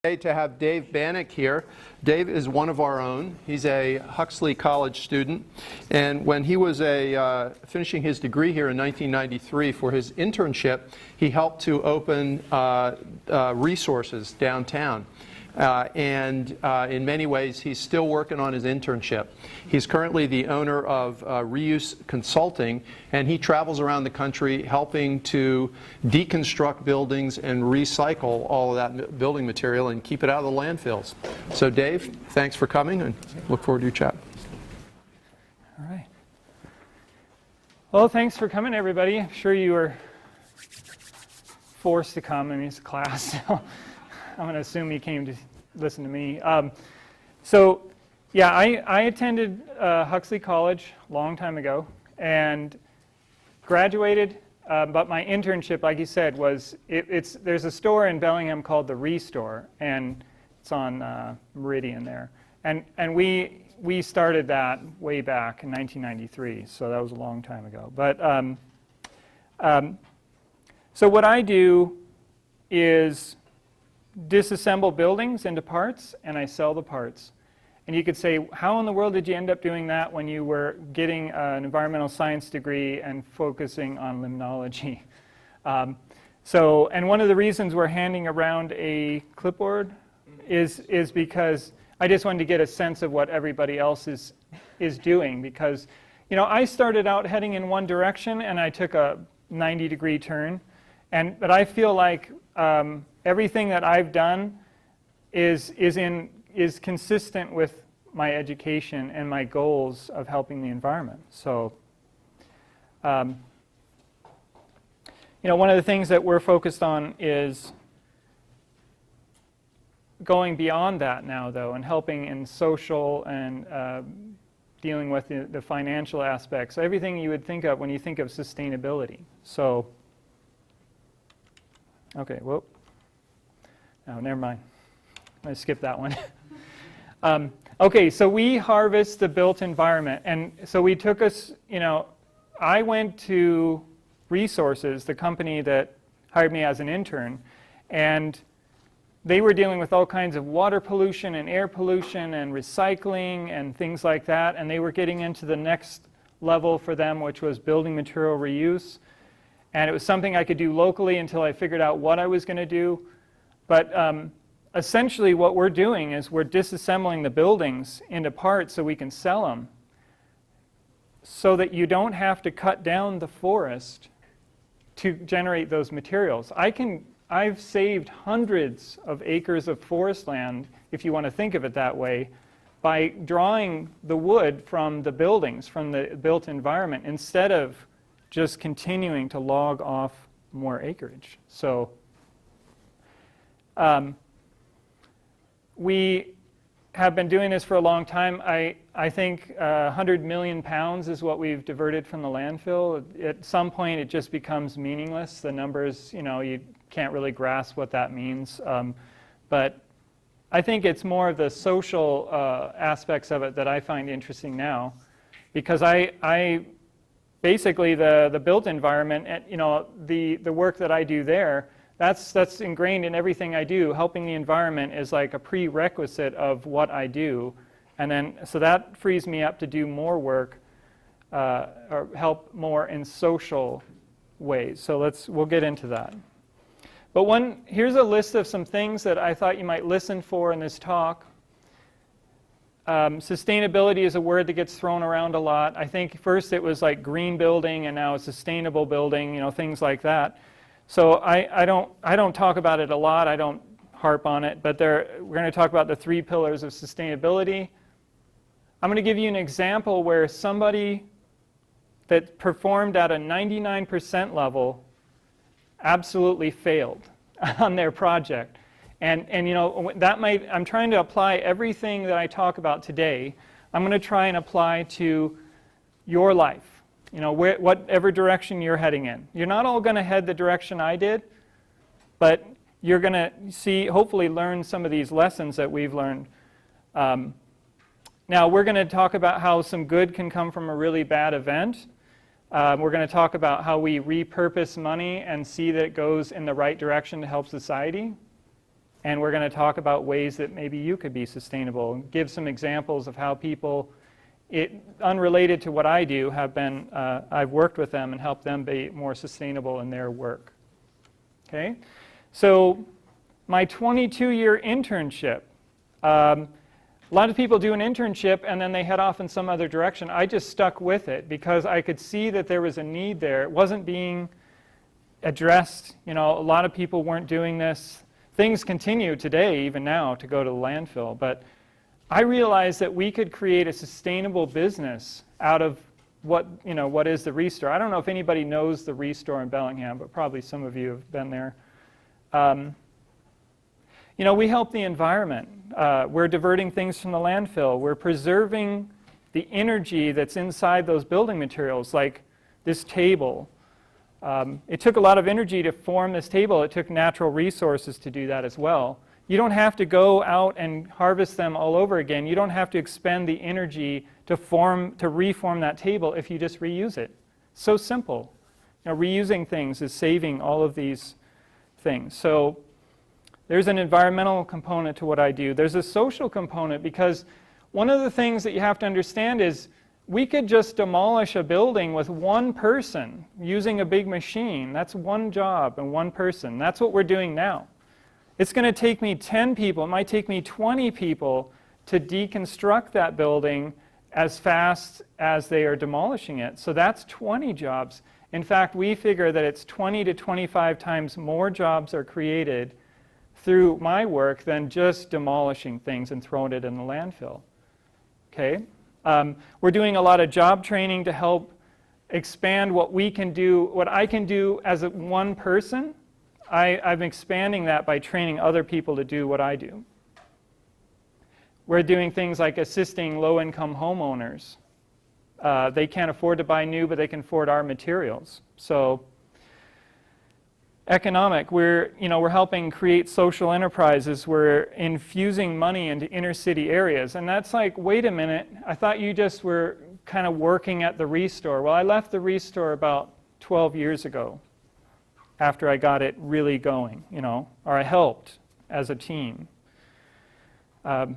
To have Dave Bennink here. Dave is one of our own. He's a Huxley College student, and when he was finishing his degree here in 1993 for his internship, he helped to open resources downtown. In many ways, he's still working on his internship. He's currently the owner of Reuse Consulting, and he travels around the country helping to deconstruct buildings and recycle all of that building material and keep it out of the landfills. So Dave, thanks for coming, and look forward to your chat. All right. Well, thanks for coming, everybody. I'm sure you were forced to come. I mean, it's a class, so I'm going to assume you came to listen to me. I attended Huxley College a long time ago and graduated, but my internship, like you said, was, there's a store in Bellingham called the Restore, and it's on Meridian there. And we started that way back in 1993, so that was a long time ago. But so what I do is disassemble buildings into parts, and I sell the parts. And you could say, how in the world did you end up doing that when you were getting an environmental science degree and focusing on limnology? And one of the reasons we're handing around a clipboard is because I just wanted to get a sense of what everybody else is doing, because I started out heading in one direction and I took a 90-degree turn, but I feel like everything that I've done is consistent with my education and my goals of helping the environment. So, one of the things that we're focused on is going beyond that now, though, and helping in social and dealing with the financial aspects, everything you would think of when you think of sustainability. So, okay, whoop. Oh, never mind. I'm going to skip that one. Okay, so we harvest the built environment. And so we took us, I went to Resources, the company that hired me as an intern, and they were dealing with all kinds of water pollution and air pollution and recycling and things like that. And they were getting into the next level for them, which was building material reuse. And it was something I could do locally until I figured out what I was going to do. But essentially what we're doing is we're disassembling the buildings into parts so we can sell them, so that you don't have to cut down the forest to generate those materials. I've saved hundreds of acres of forest land, if you want to think of it that way, by drawing the wood from the buildings, from the built environment, instead of just continuing to log off more acreage. So we have been doing this for a long time. I think 100 million pounds is what we've diverted from the landfill. At some point it just becomes meaningless. The numbers, you can't really grasp what that means. But I think it's more of the social aspects of it that I find interesting now, because I basically the built environment, the work that I do there, that's ingrained in everything I do. Helping the environment is like a prerequisite of what I do. And then, so that frees me up to do more work or help more in social ways. So we'll get into that. But here's a list of some things that I thought you might listen for in this talk. Sustainability is a word that gets thrown around a lot. I think first it was like green building, and now it's sustainable building, things like that. So I don't talk about it a lot. I don't harp on it, but we're going to talk about the 3 pillars of sustainability. I'm going to give you an example where somebody that performed at a 99% level absolutely failed on their project. And I'm trying to apply everything that I talk about today. I'm going to try and apply to your life. Whatever direction you're heading in. You're not all going to head the direction I did, but you're going to hopefully learn some of these lessons that we've learned. Now, we're going to talk about how some good can come from a really bad event. We're going to talk about how we repurpose money and see that it goes in the right direction to help society. And we're going to talk about ways that maybe you could be sustainable and give some examples of how people, unrelated to what I do, have been, I've worked with them and helped them be more sustainable in their work. Okay? So my 22-year internship, a lot of people do an internship and then they head off in some other direction. I just stuck with it because I could see that there was a need there. It wasn't being addressed. You know, a lot of people weren't doing this. Things continue today, even now, to go to the landfill. But I realized that we could create a sustainable business out of what is the Restore. I don't know if anybody knows the Restore in Bellingham, but probably some of you have been there. You know, we help the environment. We're diverting things from the landfill. We're preserving the energy that's inside those building materials, like this table. It took a lot of energy to form this table. It took natural resources to do that as well. You don't have to go out and harvest them all over again. You don't have to expend the energy to reform that table if you just reuse it. So simple. You know, reusing things is saving all of these things. So there's an environmental component to what I do. There's a social component, because one of the things that you have to understand is we could just demolish a building with one person using a big machine. That's one job and one person. That's what we're doing now. It's going to take me 10 people. It might take me 20 people to deconstruct that building as fast as they are demolishing it. So that's 20 jobs. In fact, we figure that it's 20 to 25 times more jobs are created through my work than just demolishing things and throwing it in the landfill. Okay? We're doing a lot of job training to help expand what we can do, what I can do as one person. I'm expanding that by training other people to do what I do. We're doing things like assisting low-income homeowners. They can't afford to buy new, but they can afford our materials. So economic, we're helping create social enterprises. We're infusing money into inner city areas. And that's like, wait a minute, I thought you just were kind of working at the Restore. Well, I left the Restore about 12 years ago after I got it really going, or I helped as a team. I'm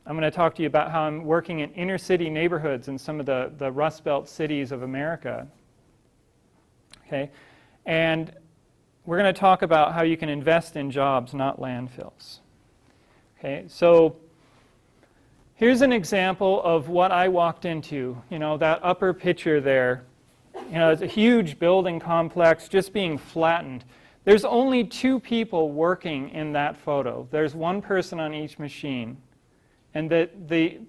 going to talk to you about how I'm working in inner city neighborhoods in some of the Rust Belt cities of America. Okay, and we're going to talk about how you can invest in jobs, not landfills. Okay, so here's an example of what I walked into. That upper picture there. It's a huge building complex just being flattened. There's only 2 people working in that photo. There's one person on each machine. And the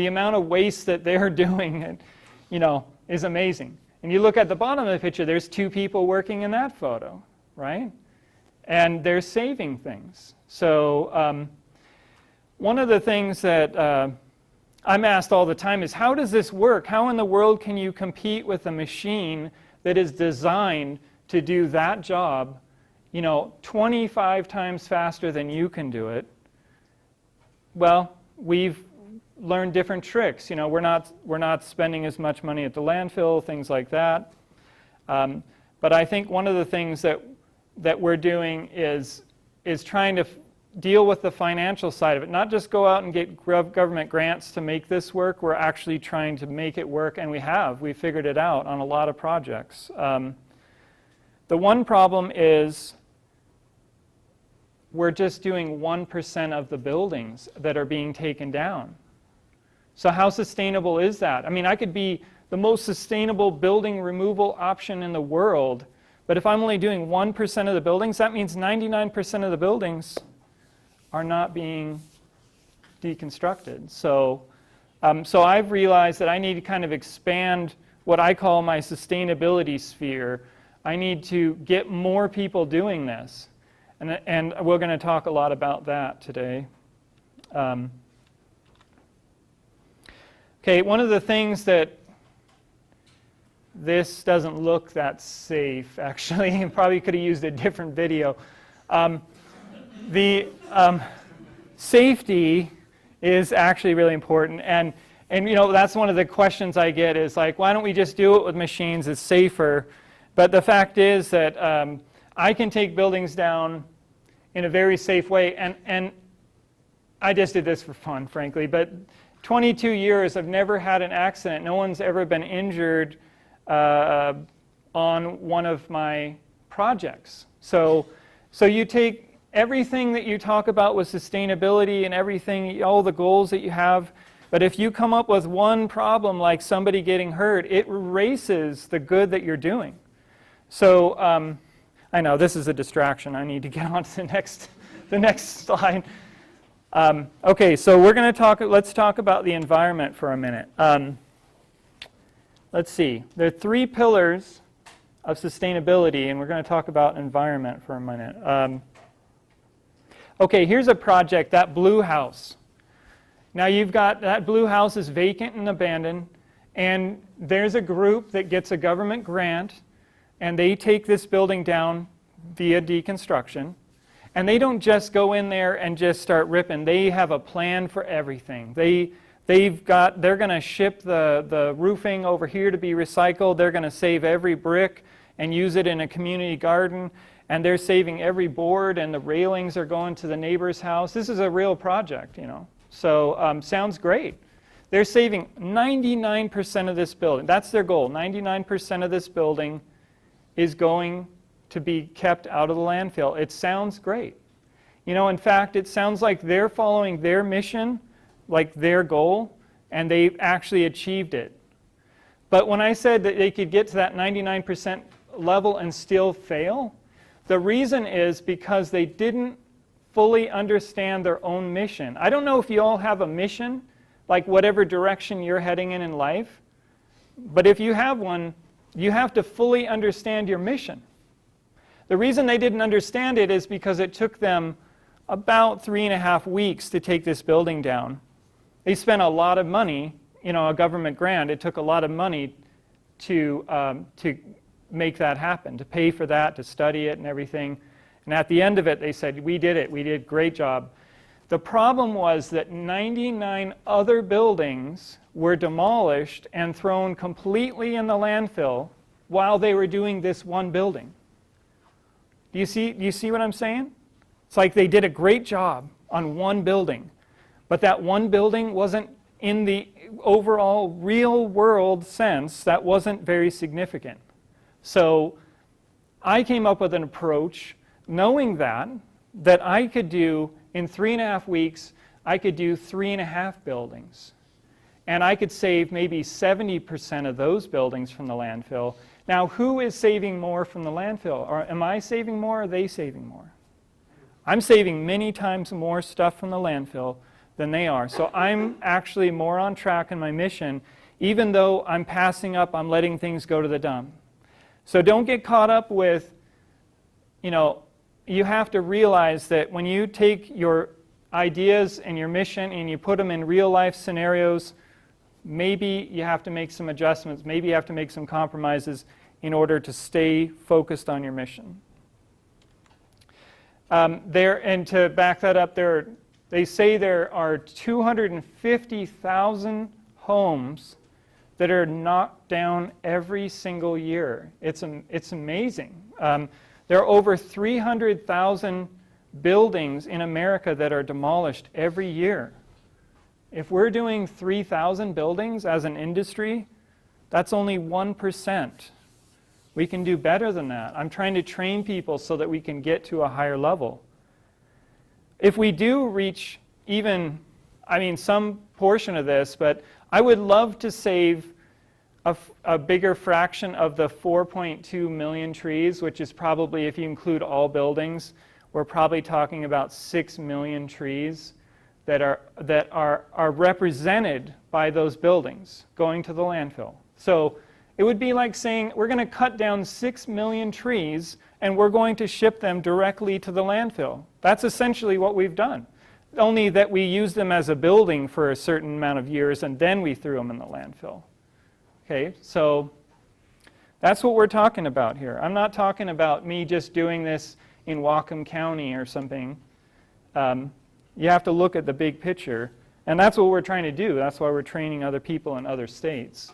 amount of waste that they're doing, is amazing. And you look at the bottom of the picture, there's 2 people working in that photo, right? And they're saving things. So one of the things that I'm asked all the time is, how does this work? How in the world can you compete with a machine that is designed to do that job, 25 times faster than you can do it? Well, we've learned different tricks. We're not spending as much money at the landfill, things like that. But I think one of the things that we're doing is trying to deal with the financial side of it. Not just go out and get government grants to make this work. We're actually trying to make it work, and we figured it out on a lot of projects. The one problem is we're just doing 1% of the buildings that are being taken down. So how sustainable is that? I mean, I could be the most sustainable building removal option in the world, but if I'm only doing 1% of the buildings, that means 99% of the buildings are not being deconstructed. So I've realized that I need to kind of expand what I call my sustainability sphere. I need to get more people doing this. And we're going to talk a lot about that today. Okay, one of the things that this doesn't look that safe, actually. Probably could have used a different video. Safety is actually really important, and that's one of the questions I get is like, why don't we just do it with machines? It's safer. But the fact is that I can take buildings down in a very safe way. And I just did this for fun, frankly, but 22 years, I've never had an accident. No one's ever been injured on one of my projects. So you take everything that you talk about with sustainability and everything, all the goals that you have, but if you come up with one problem like somebody getting hurt, it erases the good that you're doing. So I know this is a distraction. I need to get on to the next slide. Okay, so we're going to let's talk about the environment for a minute. Let's see. There are 3 pillars of sustainability, and we're going to talk about environment for a minute. Okay, here's a project, that blue house. Now you've got, that blue house is vacant and abandoned, and there's a group that gets a government grant, and they take this building down via deconstruction. And they don't just go in there and just start ripping. They have a plan for everything. They're going to ship the roofing over here to be recycled. They're going to save every brick and use it in a community garden. And they're saving every board, and the railings are going to the neighbor's house. This is a real project, you know. So sounds great. They're saving 99% of this building. That's their goal. 99% of this building is going to be kept out of the landfill. It sounds great. You know, in fact, it sounds like they're following their mission, like their goal, and they've actually achieved it. But when I said that they could get to that 99% level and still fail, the reason is because they didn't fully understand their own mission. I don't know if you all have a mission, like whatever direction you're heading in life, but if you have one, you have to fully understand your mission. The reason they didn't understand it is because it took them about 3.5 weeks to take this building down. They spent a lot of money, you know, a government grant. It took a lot of money to make that happen, to pay for that, to study it and everything. And at the end of it, they said, we did it. We did a great job. The problem was that 99 other buildings were demolished and thrown completely in the landfill while they were doing this one building. Do you see what I'm saying? It's like they did a great job on one building, but that one building wasn't, in the overall real world sense, that wasn't very significant. So I came up with an approach knowing that I could do, in 3.5 weeks, I could do 3.5 buildings. And I could save maybe 70% of those buildings from the landfill. Now, who is saving more from the landfill? Or am I saving more, or are they saving more? I'm saving many times more stuff from the landfill than they are. So I'm actually more on track in my mission, even though I'm passing up, I'm letting things go to the dump. So don't get caught up with, you know, you have to realize that when you take your ideas and your mission and you put them in real life scenarios, maybe you have to make some adjustments, maybe you have to make some compromises in order to stay focused on your mission. And to back that up, they say there are 250,000 homes that are knocked down every single year. It's amazing. There are over 300,000 buildings in America that are demolished every year. If we're doing 3,000 buildings as an industry, that's only 1%. We can do better than that. I'm trying to train people so that we can get to a higher level. If we do reach even, some portion of this, but I would love to save a bigger fraction of the 4.2 million trees, which is probably, if you include all buildings, we're probably talking about 6 million trees that are represented by those buildings going to the landfill. So it would be like saying we're going to cut down 6 million trees and we're going to ship them directly to the landfill. That's essentially what we've done. Only that we used them as a building for a certain amount of years and then we threw them in the landfill. Okay, so that's what we're talking about here. I'm not talking about me just doing this in Whatcom County or something. You have to look at the big picture, and that's what we're trying to do. That's why we're training other people in other states.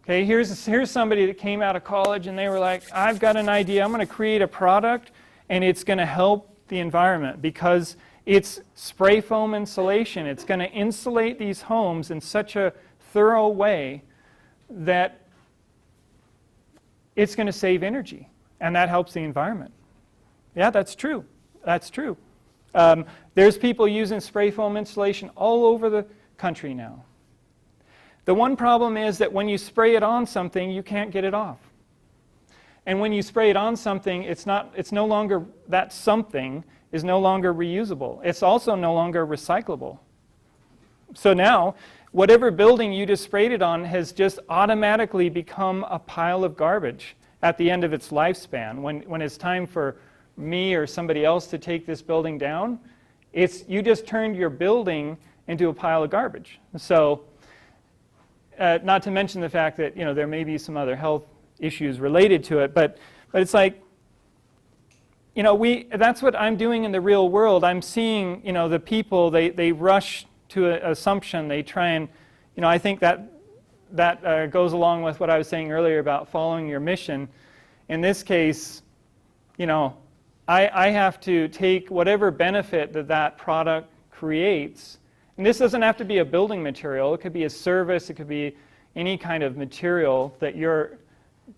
Okay, here's somebody that came out of college and they were like, I've got an idea. I'm going to create a product and it's going to help the environment because it's spray foam insulation. It's going to insulate these homes in such a thorough way that it's going to save energy, and that helps the environment. Yeah, that's true. That's true. There's people using spray foam insulation all over the country now. The one problem is that when you spray it on something, you can't get it off. And when you spray it on something, it's no longer, that something is no longer reusable. It's also no longer recyclable. So now, whatever building you just sprayed it on has just automatically become a pile of garbage at the end of its lifespan. When it's time for me or somebody else to take this building down, you just turned your building into a pile of garbage. So, not to mention the fact that there may be some other health issues related to it, but it's like, that's what I'm doing in the real world. I'm seeing, the people, they rush to an assumption. They try and, I think that goes along with what I was saying earlier about following your mission. In this case, I have to take whatever benefit that product creates, and this doesn't have to be a building material. It could be a service. It could be any kind of material that you're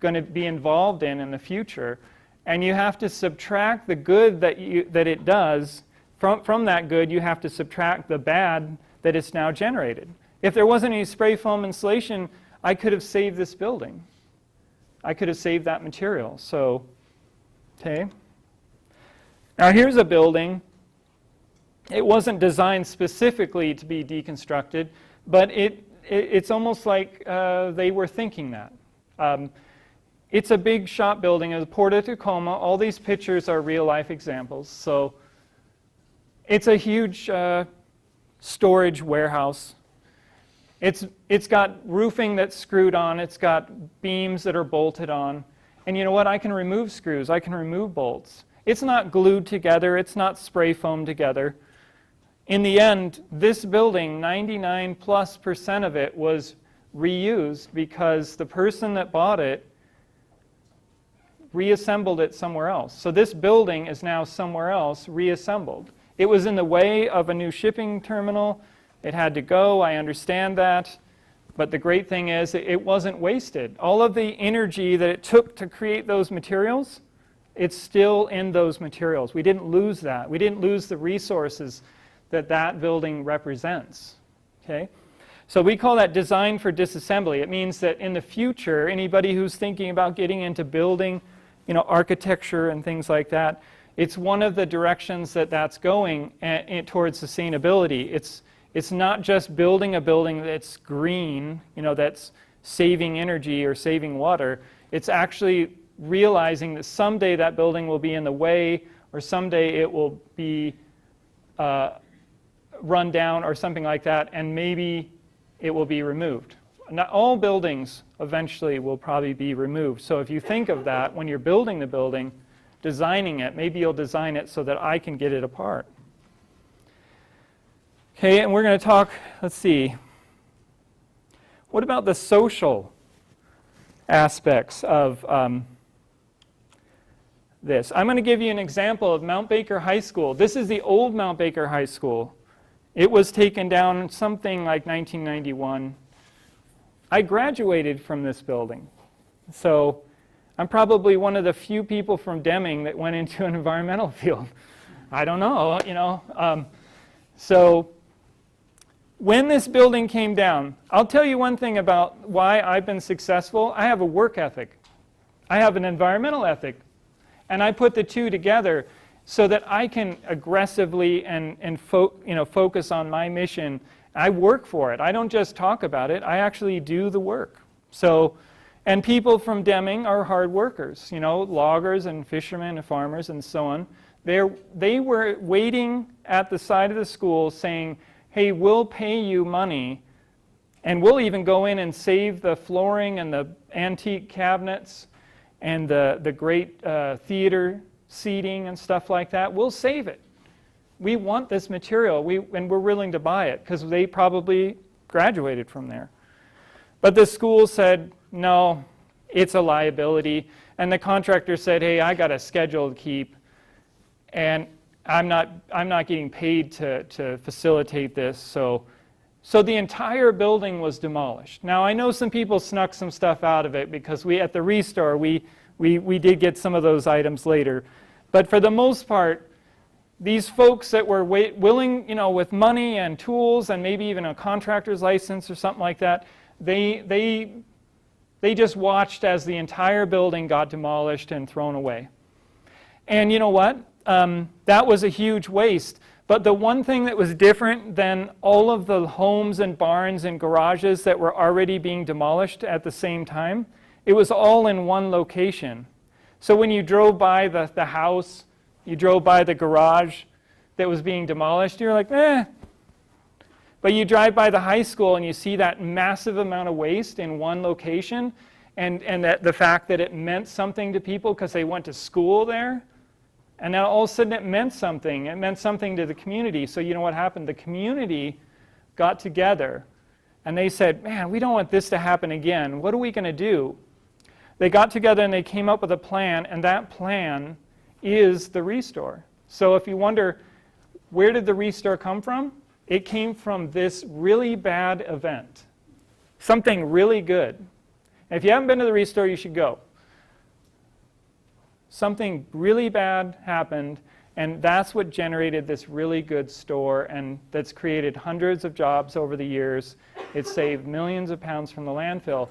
going to be involved in the future, and you have to subtract the good that it does. From that good, you have to subtract the bad that it's now generated. If there wasn't any spray foam insulation, I could have saved this building. I could have saved that material. So, okay. Now here's a building. It wasn't designed specifically to be deconstructed, but it's almost like they were thinking that. It's a big shop building in the Port of Tacoma. All these pictures are real-life examples. So it's a huge storage warehouse. It's got roofing that's screwed on. It's got beams that are bolted on. And you know what? I can remove screws. I can remove bolts. It's not glued together. It's not spray foamed together. In the end, this building, 99+% of it was reused because the person that bought it reassembled it somewhere else. So this building is now somewhere else reassembled. It was in the way of a new shipping terminal. It had to go. I understand that. But the great thing is it wasn't wasted. All of the energy that it took to create those materials, it's still in those materials. We didn't lose that. We didn't lose the resources that building represents. Okay? So we call that design for disassembly. It means that in the future, anybody who's thinking about getting into building, architecture and things like that, it's one of the directions that's going towards sustainability. It's not just building a building that's green, that's saving energy or saving water. It's actually realizing that someday that building will be in the way, or someday it will be run down or something like that, and maybe it will be removed. Not all buildings eventually will probably be removed. So if you think of that when you're building the building, designing it, maybe you'll design it so that I can get it apart. Okay, and we're going to talk, let's see, what about the social aspects of this? I'm going to give you an example of Mount Baker High School. This is the old Mount Baker High School. It was taken down something like 1991. I graduated from this building. So I'm probably one of the few people from Deming that went into an environmental field. I don't know, So when this building came down, I'll tell you one thing about why I've been successful. I have a work ethic. I have an environmental ethic. And I put the two together so that I can aggressively and focus on my mission. I work for it. I don't just talk about it. I actually do the work. So, and people from Deming are hard workers, loggers and fishermen and farmers and so on. They were waiting at the side of the school saying, hey, we'll pay you money, and we'll even go in and save the flooring and the antique cabinets and the great theater seating and stuff like that. We'll save it. We want this material, and we're willing to buy it because they probably graduated from there. But the school said, no, it's a liability. And the contractor said, hey, I got a schedule to keep. and I'm not getting paid to facilitate this, so the entire building was demolished. Now I know some people snuck some stuff out of it because we at the Restore we did get some of those items later, but for the most part, these folks that were willing, with money and tools and maybe even a contractor's license or something like that, they just watched as the entire building got demolished and thrown away. And you know what? That was a huge waste. But the one thing that was different than all of the homes and barns and garages that were already being demolished at the same time, it was all in one location. So when you drove by the house, you drove by the garage that was being demolished, you're like, eh. But you drive by the high school and you see that massive amount of waste in one location, and that the fact that it meant something to people because they went to school there. And now all of a sudden it meant something. It meant something to the community. So you know what happened? The community got together and they said, man, we don't want this to happen again. What are we going to do? They got together and they came up with a plan, and that plan is the Restore. So if you wonder, where did the Restore come from? It came from this really bad event. Something really good. And if you haven't been to the Restore, you should go. Something really bad happened, and that's what generated this really good store, and that's created hundreds of jobs over the years. It saved millions of pounds from the landfill.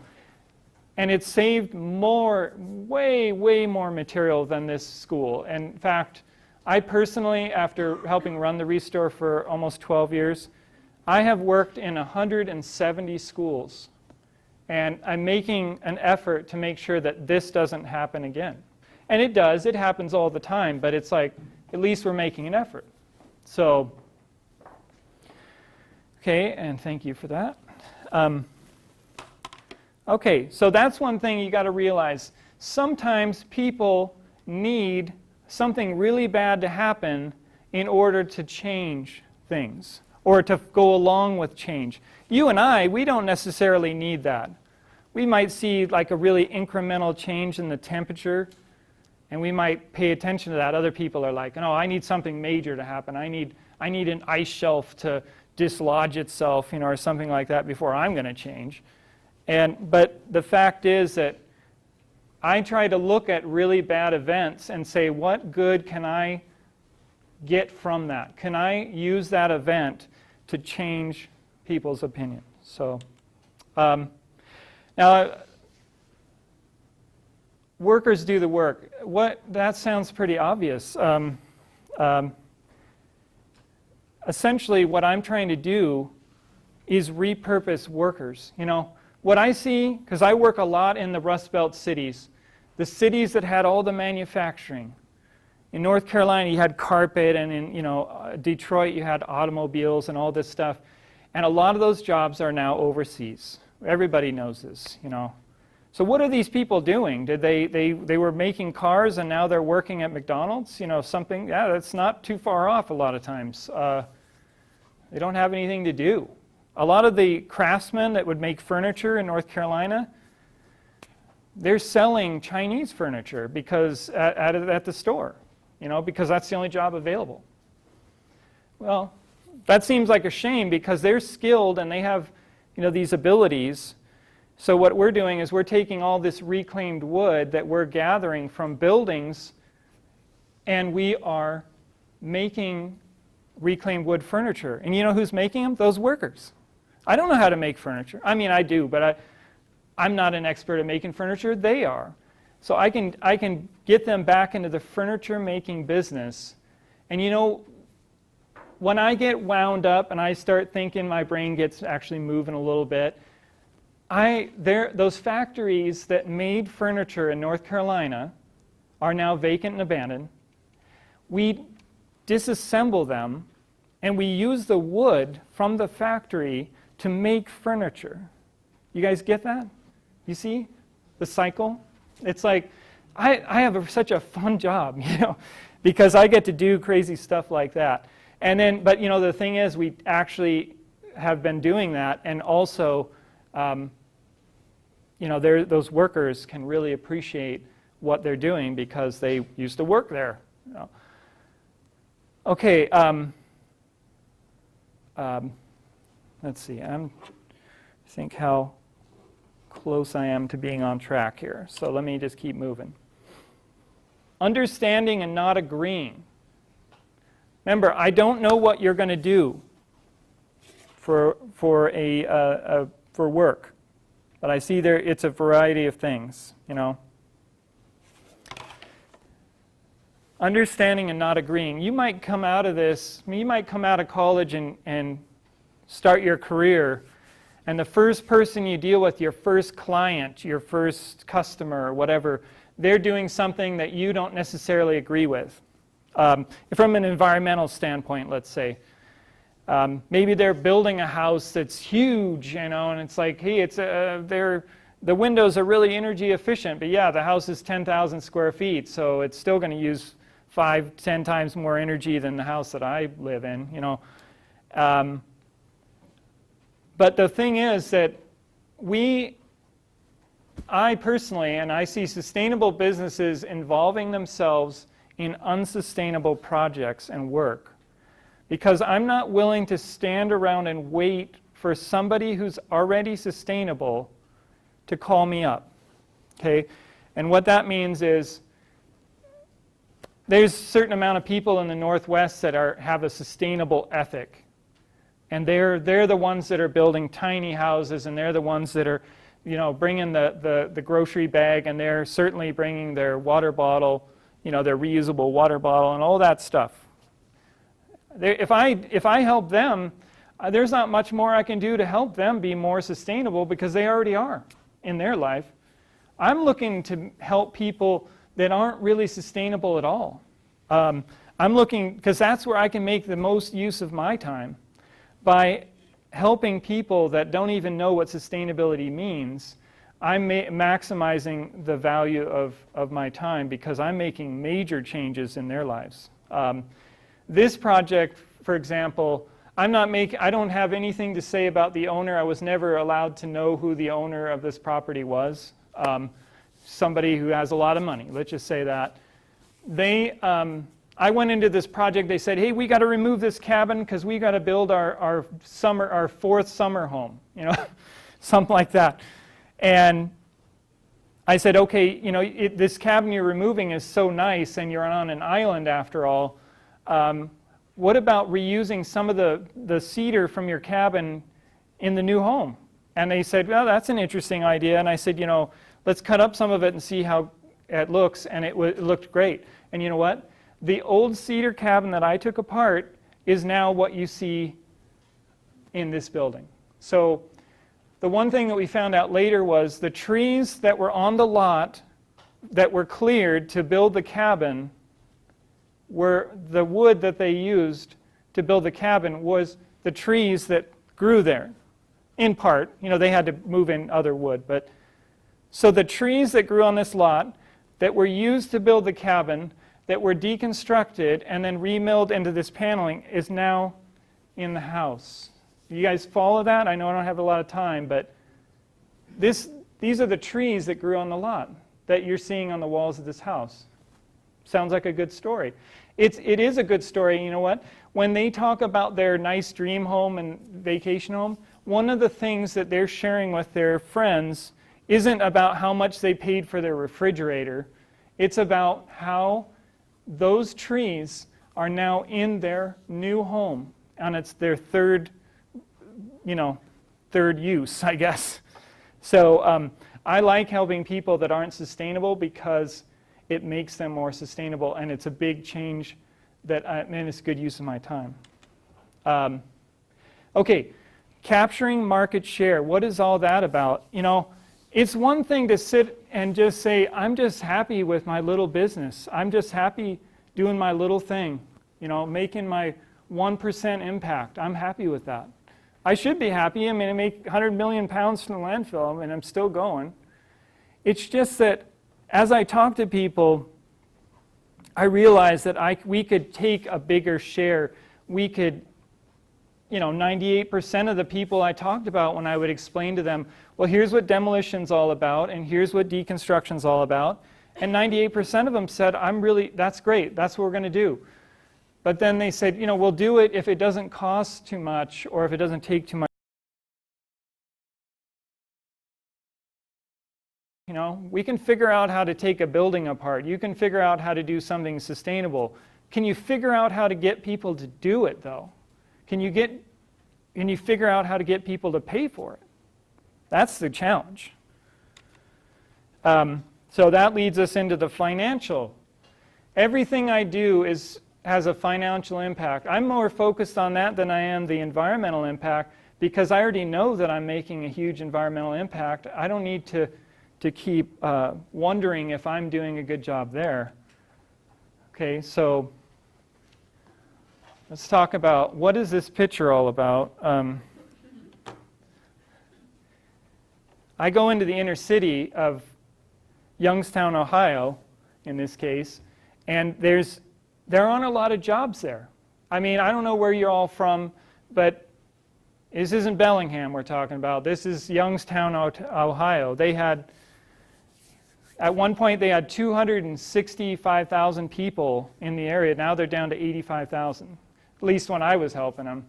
And it saved way more material than this school. And in fact, I personally, after helping run the Restore for almost 12 years, I have worked in 170 schools. And I'm making an effort to make sure that this doesn't happen again. And it does, it happens all the time, but it's like, at least we're making an effort. So, okay, and thank you for that. Okay, so that's one thing you got to realize. Sometimes people need something really bad to happen in order to change things or to go along with change. You and I, we don't necessarily need that. We might see like a really incremental change in the temperature, and we might pay attention to that. Other people are like, no, I need something major to happen. I need an ice shelf to dislodge itself, or something like that before I'm going to change. But the fact is that I try to look at really bad events and say, what good can I get from that? Can I use that event to change people's opinions? So now, workers do the work. That sounds pretty obvious. Essentially, what I'm trying to do is repurpose workers. What I see, because I work a lot in the Rust Belt cities, the cities that had all the manufacturing. In North Carolina, you had carpet, and in Detroit, you had automobiles and all this stuff. And a lot of those jobs are now overseas. Everybody knows this, So what are these people doing? Did they were making cars and now they're working at McDonald's? Something, yeah, that's not too far off a lot of times. They don't have anything to do. A lot of the craftsmen that would make furniture in North Carolina, they're selling Chinese furniture because at the store, because that's the only job available. Well, that seems like a shame because they're skilled and they have, these abilities. So what we're doing is we're taking all this reclaimed wood that we're gathering from buildings, and we are making reclaimed wood furniture. And you know who's making them? Those workers. I don't know how to make furniture. I mean, I do, but I'm not an expert at making furniture. They are. So I can get them back into the furniture making business. And when I get wound up and I start thinking, my brain gets actually moving a little bit, those factories that made furniture in North Carolina are now vacant and abandoned. We disassemble them and we use the wood from the factory to make furniture. You guys get that? You see the cycle? It's like, I have such a fun job, because I get to do crazy stuff like that. And then, but the thing is, we actually have been doing that, and also, those workers can really appreciate what they're doing because they used to work there. Okay, let's see, think how close I am to being on track here. So let me just keep moving. Understanding and not agreeing. Remember, I don't know what you're going to do for work, but I see there it's a variety of things, you know. Understanding and not agreeing. You might come out of this, you might come out of college and start your career, and the first person you deal with, your first client, your first customer, or whatever, they're doing something that you don't necessarily agree with. From an environmental standpoint, let's say. Maybe they're building a house that's huge, you know, and it's like, hey, the windows are really energy efficient, but yeah, the house is 10,000 square feet, so it's still going to use 5-10 times more energy than the house that I live in, you know. But the thing is that I personally, and I see sustainable businesses involving themselves in unsustainable projects and work, because I'm not willing to stand around and wait for somebody who's already sustainable to call me up, okay? And what that means is there's a certain amount of people in the Northwest that have a sustainable ethic, and they're the ones that are building tiny houses, and they're the ones that are, you know, bringing the grocery bag, and they're certainly bringing their water bottle, you know, their reusable water bottle and all that stuff. If I help them, there's not much more I can do to help them be more sustainable because they already are in their life. I'm looking to help people that aren't really sustainable at all. I'm looking, because that's where I can make the most use of my time, by helping people that don't even know what sustainability means. I'm maximizing the value of my time because I'm making major changes in their lives. This project, for example, I don't have anything to say about the owner. I was never allowed to know who the owner of this property was. Somebody who has a lot of money, let's just say that. I went into this project, they said, hey, we got to remove this cabin because we got to build our fourth summer home, you know, something like that. And I said, okay, you know, this cabin you're removing is so nice and you're on an island after all. What about reusing some of the cedar from your cabin in the new home? And they said, well, that's an interesting idea. And I said, you know, let's cut up some of it and see how it looks. And it looked great. And you know what? The old cedar cabin that I took apart is now what you see in this building. So the one thing that we found out later was the trees that were on the lot that were cleared to build the cabin were the wood that they used to build the cabin was the trees that grew there. In part, you know, they had to move in other wood, but so the trees that grew on this lot that were used to build the cabin, that were deconstructed and then remilled into this paneling, is now in the house. You guys follow that? I know I don't have a lot of time, but these are the trees that grew on the lot that you're seeing on the walls of this house. Sounds like a good story. It is a good story. You know what? When they talk about their nice dream home and vacation home, one of the things that they're sharing with their friends isn't about how much they paid for their refrigerator. It's about how those trees are now in their new home, and it's their third use, I guess. So I like helping people that aren't sustainable because it makes them more sustainable, and it's a big change and it's good use of my time. Okay, capturing market share. What is all that about? You know, it's one thing to sit and just say, I'm just happy with my little business. I'm just happy doing my little thing, you know, making my 1% impact. I'm happy with that. I should be happy. I mean, I make 100 million pounds from the landfill, and I'm still going. It's just that as I talk to people, I realize that we could take a bigger share. We could, you know, 98% of the people I talked about when I would explain to them, well, here's what demolition's all about, and here's what deconstruction's all about. And 98% of them said, that's great, that's what we're going to do. But then they said, we'll do it if it doesn't cost too much or if it doesn't take too much. We can figure out how to take a building apart. You can figure out how to do something sustainable. Can you figure out how to get people to do it, though? Can you figure out how to get people to pay for it? That's the challenge. So that leads us into the financial. Everything I do has a financial impact. I'm more focused on that than I am the environmental impact because I already know that I'm making a huge environmental impact. I don't need to keep wondering if I'm doing a good job there. Okay, so let's talk about what is this picture all about. I go into the inner city of Youngstown, Ohio, in this case, and there aren't a lot of jobs there. I mean, I don't know where you're all from, but this isn't Bellingham we're talking about. This is Youngstown, Ohio. At one point, they had 265,000 people in the area. Now they're down to 85,000, at least when I was helping them.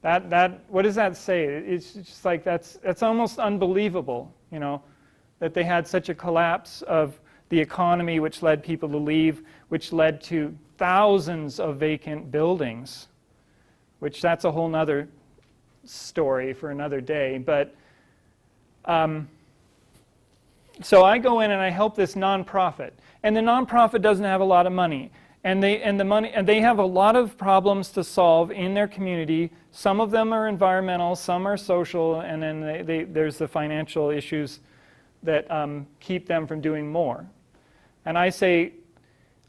What does that say? It's just like that's almost unbelievable, that they had such a collapse of the economy, which led people to leave, which led to thousands of vacant buildings, which that's a whole nother story for another day. But so I go in and I help this nonprofit, and the nonprofit doesn't have a lot of money, and they have a lot of problems to solve in their community. Some of them are environmental, some are social, and then there's the financial issues that keep them from doing more. And I say,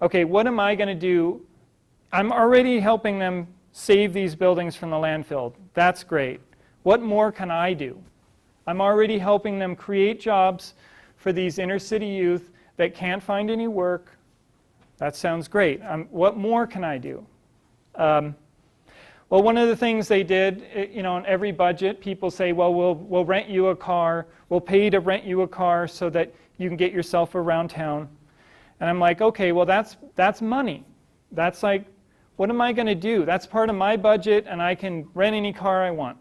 okay, what am I going to do? I'm already helping them save these buildings from the landfill. That's great. What more can I do? I'm already helping them create jobs for these inner city youth that can't find any work. That sounds great. What more can I do? Well, one of the things they did, in every budget, people say, well, we'll rent you a car. We'll pay to rent you a car so that you can get yourself around town. And I'm like, okay, well, that's money. That's like, what am I going to do? That's part of my budget, and I can rent any car I want.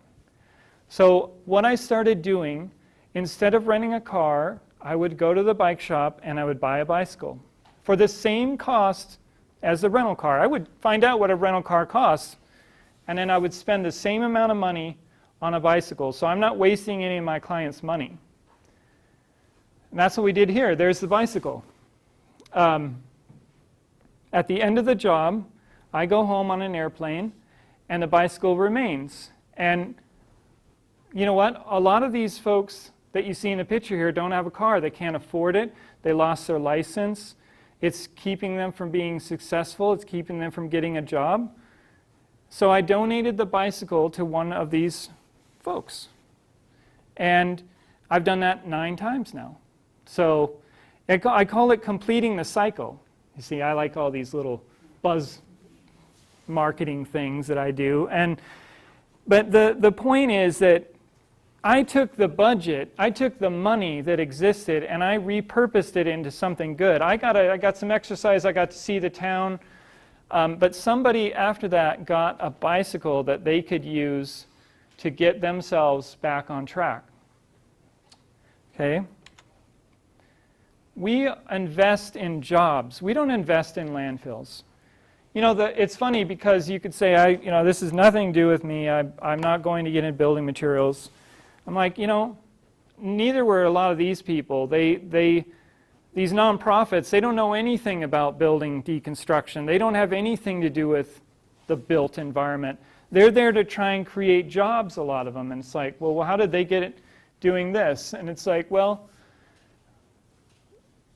So what I started doing, instead of renting a car, I would go to the bike shop and I would buy a bicycle for the same cost as the rental car. I would find out what a rental car costs, and then I would spend the same amount of money on a bicycle. So I'm not wasting any of my clients' money. And that's what we did here. There's the bicycle. At the end of the job, I go home on an airplane, and the bicycle remains. And you know what? A lot of these folks that you see in the picture here don't have a car. They can't afford it. They lost their license. It's keeping them from being successful. It's keeping them from getting a job. So I donated the bicycle to one of these folks. And I've done that 9 times now. So I call it completing the cycle. You see, I like all these little buzz marketing things that I do. But the point is that I took the budget, I took the money that existed, and I repurposed it into something good. I got some exercise, I got to see the town, but somebody after that got a bicycle that they could use to get themselves back on track. Okay? We invest in jobs. We don't invest in landfills. It's funny because you could say, this has nothing to do with me. I'm not going to get into building materials. I'm like, neither were a lot of these people. These nonprofits, they don't know anything about building deconstruction. They don't have anything to do with the built environment. They're there to try and create jobs, a lot of them. And it's like, well, how did they get it doing this? And it's like, well,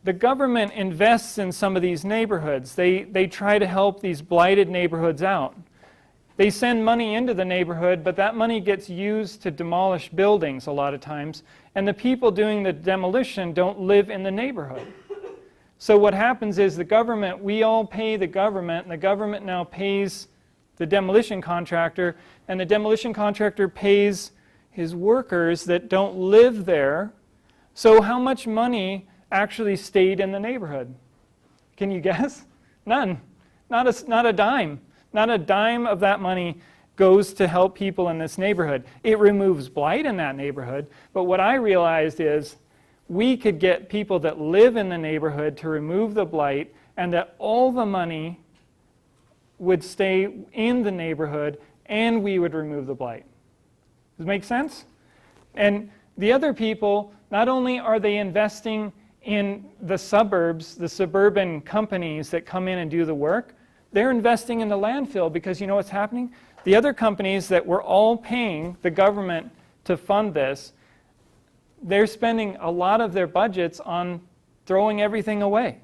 the government invests in some of these neighborhoods. They try to help these blighted neighborhoods out. They send money into the neighborhood, but that money gets used to demolish buildings a lot of times, and the people doing the demolition don't live in the neighborhood. So what happens is the government, we all pay the government, and the government now pays the demolition contractor, and the demolition contractor pays his workers that don't live there. So how much money actually stayed in the neighborhood? Can you guess? None. Not a dime. Not a dime of that money goes to help people in this neighborhood. It removes blight in that neighborhood, but what I realized is we could get people that live in the neighborhood to remove the blight, and that all the money would stay in the neighborhood and we would remove the blight. Does it make sense? And the other people, not only are they investing in the suburbs, the suburban companies that come in and do the work, they're investing in the landfill, because you know what's happening? The other companies that were all paying the government to fund this, they're spending a lot of their budgets on throwing everything away.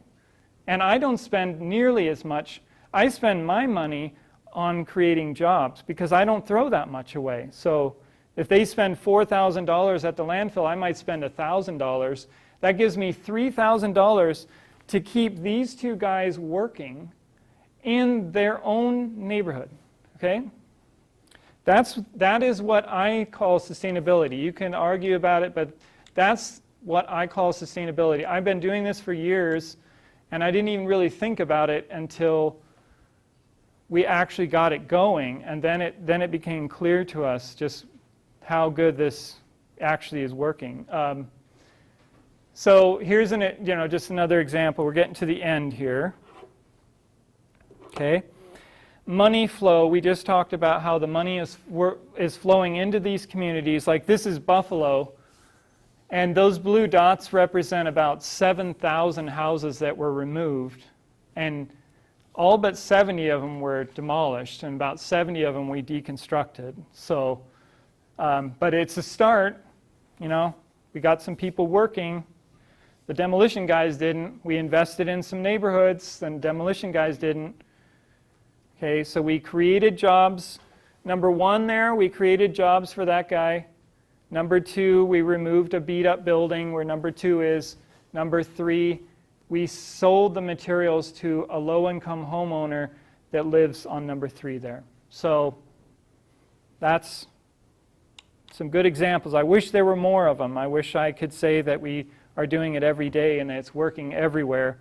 And I don't spend nearly as much. I spend my money on creating jobs because I don't throw that much away. So if they spend $4,000 at the landfill, I might spend $1,000. That gives me $3,000 to keep these two guys working in their own neighborhood. Okay? That is what I call sustainability. You can argue about it, but that's what I call sustainability. I've been doing this for years, and I didn't even really think about it until we actually got it going, and then it became clear to us just how good this actually is working. So here's just another example. We're getting to the end here. Okay, money flow. We just talked about how the money is flowing into these communities. Like this is Buffalo, and those blue dots represent about 7,000 houses that were removed, and all but 70 of them were demolished, and about 70 of them we deconstructed. So, but it's a start. You know, we got some people working. The demolition guys didn't. We invested in some neighborhoods, and demolition guys didn't. Okay, so we created jobs. Number one there, we created jobs for that guy. Number two, we removed a beat-up building where number two is. Number three, we sold the materials to a low-income homeowner that lives on number three there. So that's some good examples. I wish there were more of them. I wish I could say that we are doing it every day and it's working everywhere.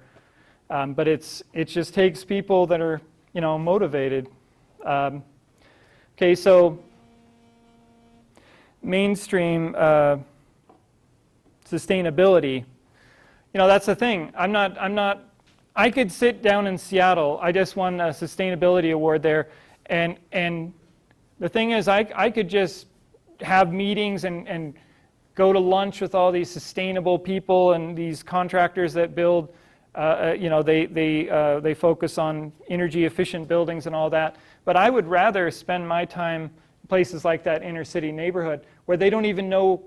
But it just takes people that are, motivated. Okay, so mainstream sustainability. That's the thing. I could sit down in Seattle. I just won a sustainability award there, and the thing is, I could just have meetings and go to lunch with all these sustainable people and these contractors that build. They focus on energy efficient buildings and all that. But I would rather spend my time in places like that inner city neighborhood where they don't know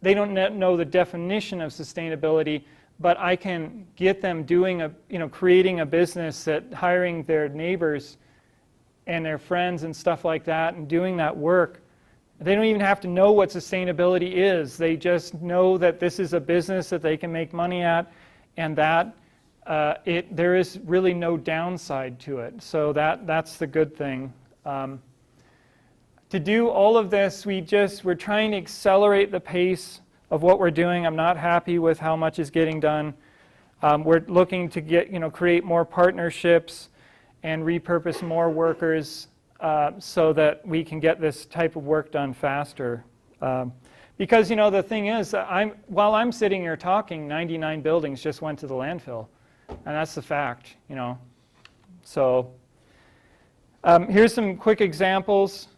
the definition of sustainability, but I can get them creating a business, that hiring their neighbors and their friends and stuff like that, and doing that work. They don't even have to know what sustainability is. They just know that this is a business that they can make money at, and that there is really no downside to it. So that's the good thing. To do all of this, we're trying to accelerate the pace of what we're doing. I'm not happy with how much is getting done. We're looking to create more partnerships and repurpose more workers so that we can get this type of work done faster. Because the thing is, while I'm sitting here talking, 99 buildings just went to the landfill. And that's the fact, So here's some quick examples.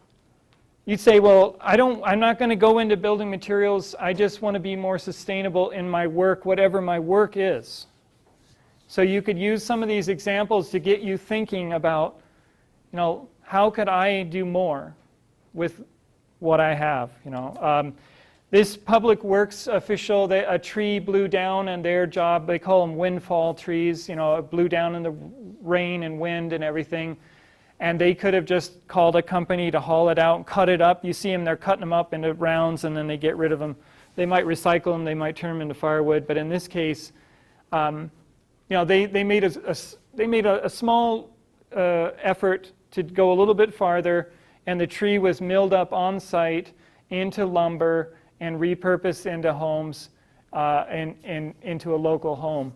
You'd say, well, I'm not going to go into building materials. I just want to be more sustainable in my work, whatever my work is. So you could use some of these examples to get you thinking about, how could I do more with what I have, This public works official, a tree blew down, and their job, they call them Winfall Trees, it blew down in the rain and wind and everything. And they could have just called a company to haul it out and cut it up. You see them, they're cutting them up into rounds, and then they get rid of them. They might recycle them, they might turn them into firewood. But in this case, they made a small effort to go a little bit farther, and the tree was milled up on site into lumber and repurposed into homes and into a local home.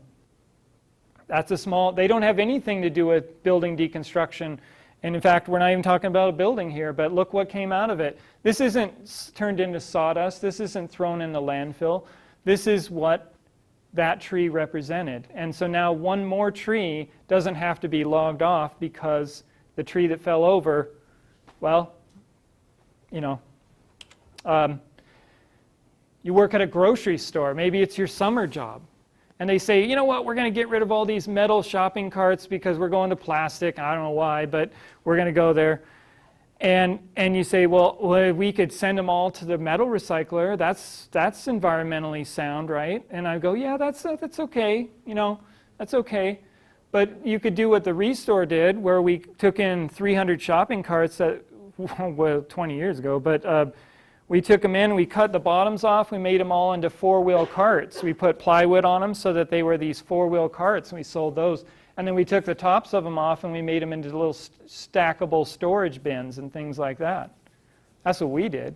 That's they don't have anything to do with building deconstruction And in fact, we're not even talking about a building here, but look what came out of it. This isn't turned into sawdust. This isn't thrown in the landfill. This is what that tree represented. And so now one more tree doesn't have to be logged off because the tree that fell over, well, you know, you work at a grocery store. Maybe it's your summer job. And they say, you know what, we're going to get rid of all these metal shopping carts because we're going to plastic. I don't know why, but we're going to go there. And you say, well, we could send them all to the metal recycler. That's environmentally sound, right? And I go, yeah, that's okay. You know, that's okay. But you could do what the Restore did, where we took in 300 shopping carts that, well, 20 years ago, but we took them in, we cut the bottoms off, we made them all into four-wheel carts. We put plywood on them so that they were these four-wheel carts, and we sold those. And then we took the tops of them off and we made them into little stackable storage bins and things like that. That's what we did.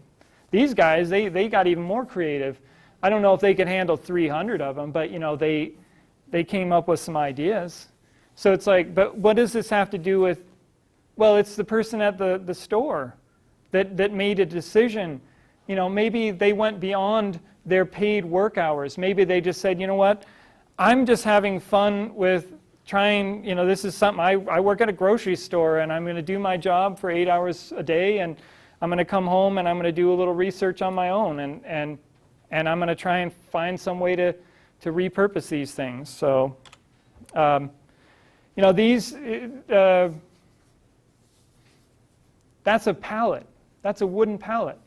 These guys, they got even more creative. I don't know if they could handle 300 of them, but you know, they came up with some ideas. So it's like, but what does this have to do with, well, it's the person at the store that made a decision. You know, maybe they went beyond their paid work hours. Maybe they just said, you know what, I'm just having fun with trying, you know, this is something, I work at a grocery store and I'm going to do my job for 8 hours a day and I'm going to come home and I'm going to do a little research on my own and I'm going to try and find some way to repurpose these things. So, you know, these, that's a pallet. That's a wooden pallet.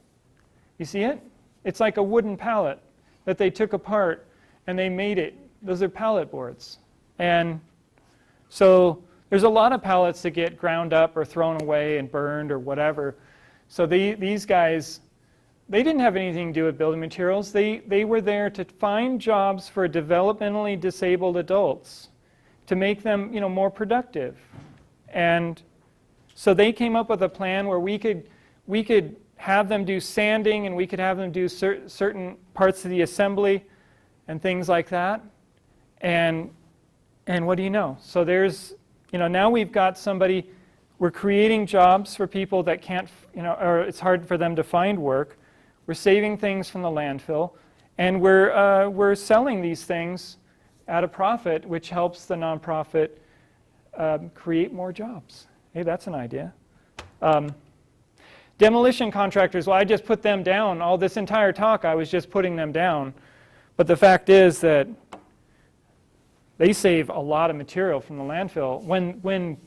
You see it? It's like a wooden pallet that they took apart and they made it. Those are pallet boards. And so there's a lot of pallets that get ground up or thrown away and burned or whatever. So these guys, they didn't have anything to do with building materials. They were there to find jobs for developmentally disabled adults to make them, you know, more productive. And so they came up with a plan where we could have them do sanding and we could have them do certain parts of the assembly and things like that. And what do you know? So there's, you know, now we've got somebody, we're creating jobs for people that can't, you know, or it's hard for them to find work. We're saving things from the landfill, and we're selling these things at a profit, which helps the nonprofit create more jobs. Hey, that's an idea. Demolition contractors, well, I just put them down. All this entire talk, I was just putting them down. But the fact is that they save a lot of material from the landfill when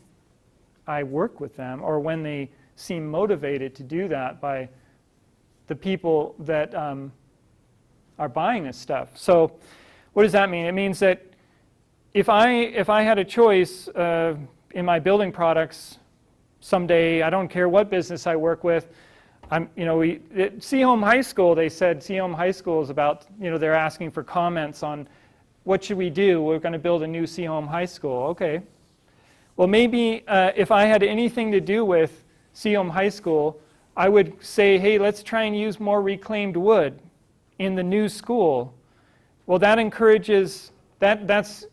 I work with them, or when they seem motivated to do that by the people that are buying this stuff. So what does that mean? It means that if I had a choice in my building products someday, I don't care what business I work with, you know, at Seaholm High School, they said Seaholm High School is about, you know, they're asking for comments on what should we do? We're going to build a new Seaholm High School. Okay. Well, maybe if I had anything to do with Seaholm High School, I would say, hey, let's try and use more reclaimed wood in the new school. Well, that encourages, that's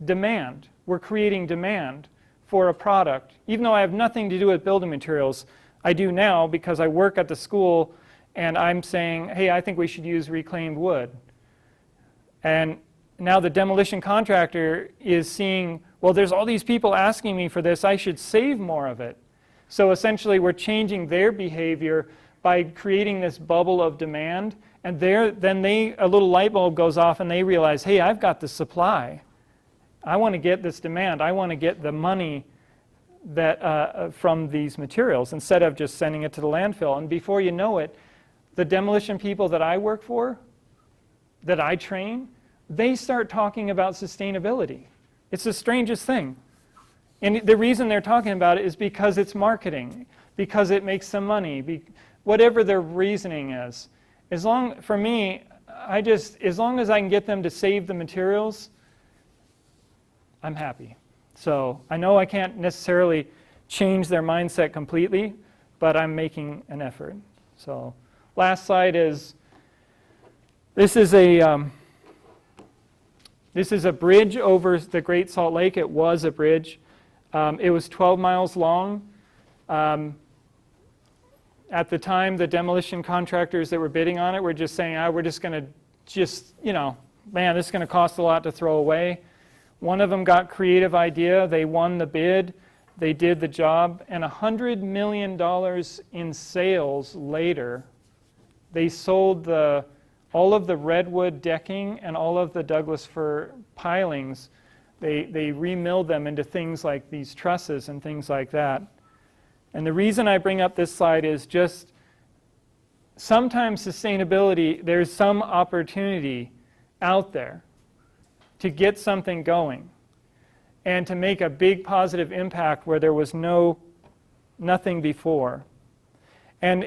demand. We're creating demand for a product. Even though I have nothing to do with building materials, I do now because I work at the school and I'm saying, hey, I think we should use reclaimed wood. And now the demolition contractor is seeing, well, there's all these people asking me for this, I should save more of it. So essentially we're changing their behavior by creating this bubble of demand, and then a little light bulb goes off and they realize, hey, I've got the supply. I want to get this demand. I want to get the money that from these materials instead of just sending it to the landfill. And before you know it, the demolition people that I work for, that I train, they start talking about sustainability. It's the strangest thing. And the reason they're talking about it is because it's marketing, because it makes them money, whatever their reasoning is. For me, as long as I can get them to save the materials, I'm happy. So I know I can't necessarily change their mindset completely, but I'm making an effort. So last slide is, this is a bridge over the Great Salt Lake. It was a bridge. It was 12 miles long. At the time, the demolition contractors that were bidding on it were just saying, we're just going to man, this is going to cost a lot to throw away. One of them got creative idea. They won the bid. They did the job. And $100 million in sales later, they sold all of the redwood decking and all of the Douglas fir pilings. They remilled them into things like these trusses and things like that. And the reason I bring up this slide is just sometimes sustainability, there's some opportunity out there to get something going and to make a big positive impact where there was nothing before. And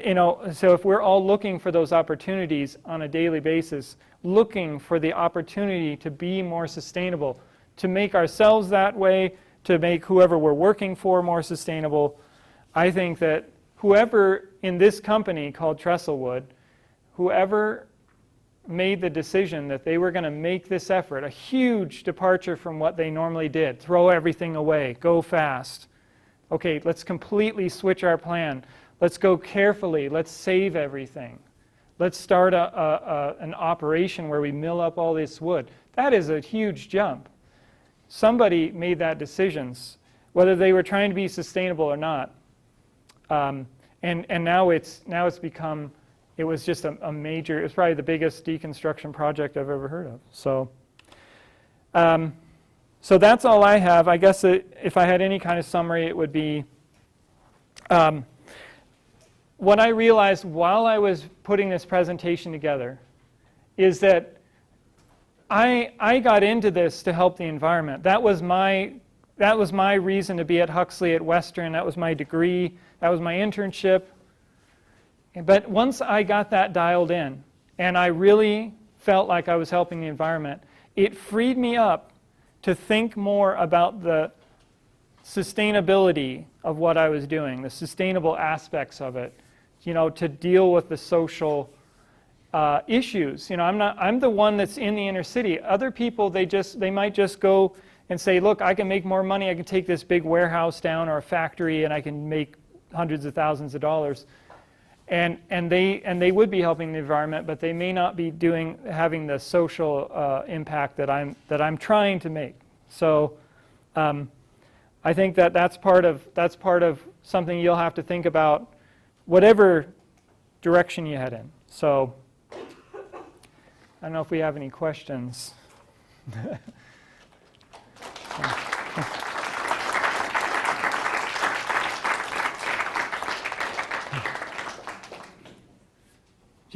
so if we're all looking for those opportunities on a daily basis, looking for the opportunity to be more sustainable, to make ourselves that way, to make whoever we're working for more sustainable, I think that whoever in this company called Trestlewood, whoever made the decision that they were going to make this effort, a huge departure from what they normally did, throw everything away, go fast. Okay, let's completely switch our plan. Let's go carefully. Let's save everything. Let's start an operation where we mill up all this wood. That is a huge jump. Somebody made that decision, whether they were trying to be sustainable or not. And now it's become, it was just a major, it was probably the biggest deconstruction project I've ever heard of. So that's all I have. I guess if I had any kind of summary, it would be what I realized while I was putting this presentation together is that I got into this to help the environment. That was my reason to be at Huxley at Western. That was my degree. That was my internship. But once I got that dialed in, and I really felt like I was helping the environment, it freed me up to think more about the sustainability of what I was doing, the sustainable aspects of it, to deal with the social issues. I'm the one that's in the inner city. Other people, they might just go and say, look, I can make more money. I can take this big warehouse down or a factory, and I can make hundreds of thousands of dollars. And they would be helping the environment, but they may not be having the social impact that I'm trying to make. So I think that's part of something you'll have to think about, whatever direction you head in. So I don't know if we have any questions. Do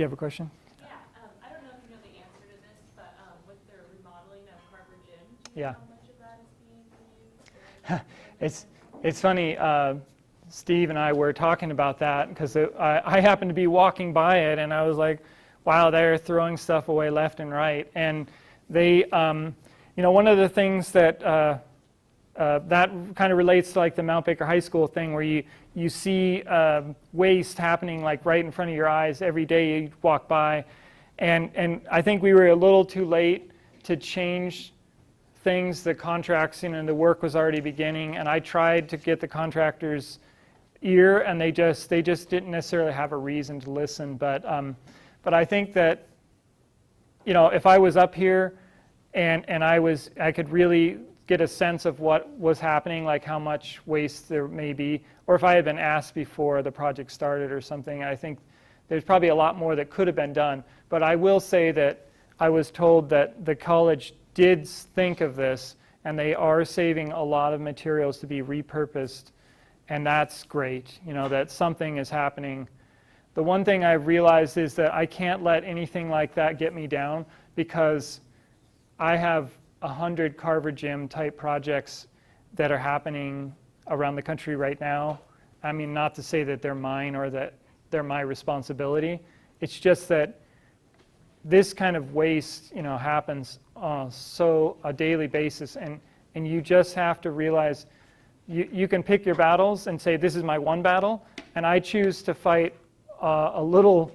you have a question? Yeah, I don't know if you know the answer to this, but with the remodeling of Carver Gym, do you know how much of that is being reused? It's funny, Steve and I were talking about that because I happened to be walking by it and I was like, wow, they're throwing stuff away left and right. And they, one of the things that that kind of relates to like the Mount Baker High School thing where you see waste happening like right in front of your eyes every day you walk by. And I think we were a little too late to change things. The contracts, the work was already beginning, and I tried to get the contractors' ear, and they just didn't necessarily have a reason to listen. But I think that, if I was up here and I could really get a sense of what was happening, like how much waste there may be, or if I had been asked before the project started or something, I think there's probably a lot more that could have been done. But I will say that I was told that the college did think of this, and they are saving a lot of materials to be repurposed, and that's great, that something is happening. The one thing I've realized is that I can't let anything like that get me down, because I have 100 Carver Gym type projects that are happening around the country right now. I mean, not to say that they're mine or that they're my responsibility. It's just that this kind of waste, happens on a daily basis, and you just have to realize you can pick your battles and say, this is my one battle, and I choose to fight a little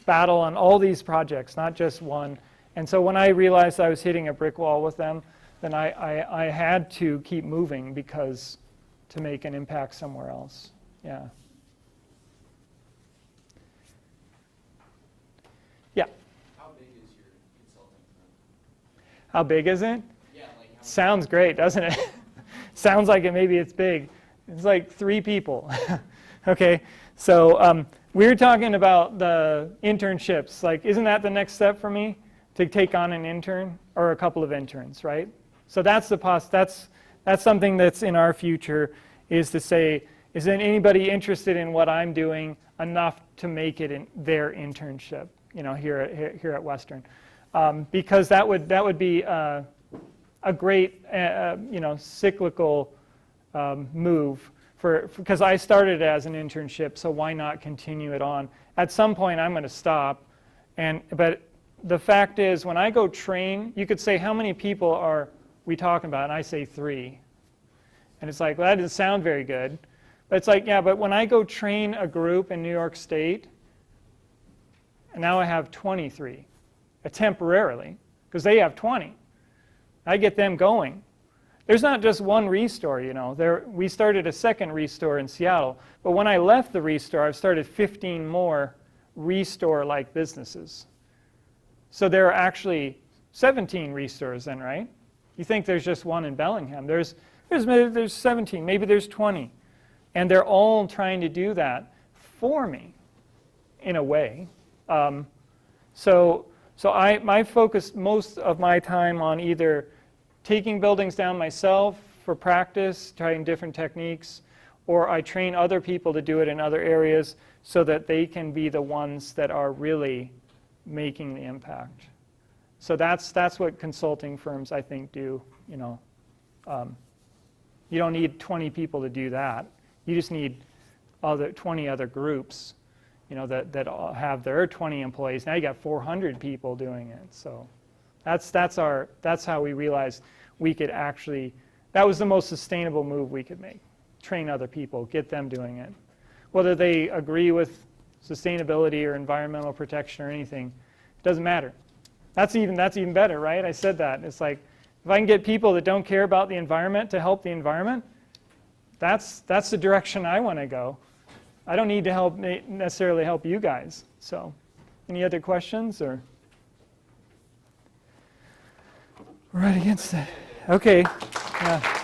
battle on all these projects, not just one. And so when I realized I was hitting a brick wall with them, then I had to keep moving to make an impact somewhere else. Yeah. Yeah. How big is your consulting firm? How big is it? Yeah, like how Sounds great, doesn't it? Sounds like maybe it's big. It's like 3 people. Okay, so we're talking about the internships. Like, isn't that the next step for me? To take on an intern or a couple of interns, right? So that's that's something that's in our future, is to say, is there anybody interested in what I'm doing enough to make it in their internship, here at Western? Because that would be a great, cyclical move because I started as an internship, so why not continue it on? At some point, I'm going to stop, but the fact is, when I go train, you could say, how many people are we talking about? And I say 3. And it's like, well, that doesn't sound very good. But it's like, yeah, but when I go train a group in New York State, and now I have 23, temporarily, because they have 20. I get them going. There's not just one Restore, we started a second Restore in Seattle. But when I left the Restore, I've started 15 more Restore-like businesses. So there are actually 17 Restores then, right? You think there's just one in Bellingham. There's 17, maybe there's 20. And they're all trying to do that for me, in a way. So I focus most of my time on either taking buildings down myself for practice, trying different techniques, or I train other people to do it in other areas so that they can be the ones that are really making the impact. So that's what consulting firms, I think, do. You don't need 20 people to do that. You just need 20 other groups, that all have their 20 employees. Now you got 400 people doing it. So that's how we realized we could actually. That was the most sustainable move we could make. Train other people, get them doing it, whether they agree with sustainability or environmental protection or anything. Doesn't matter. That's even better, right? I said that. It's like, if I can get people that don't care about the environment to help the environment, that's the direction I want to go. I don't need to necessarily help you guys. So, any other questions or? Right against it. Okay. Yeah.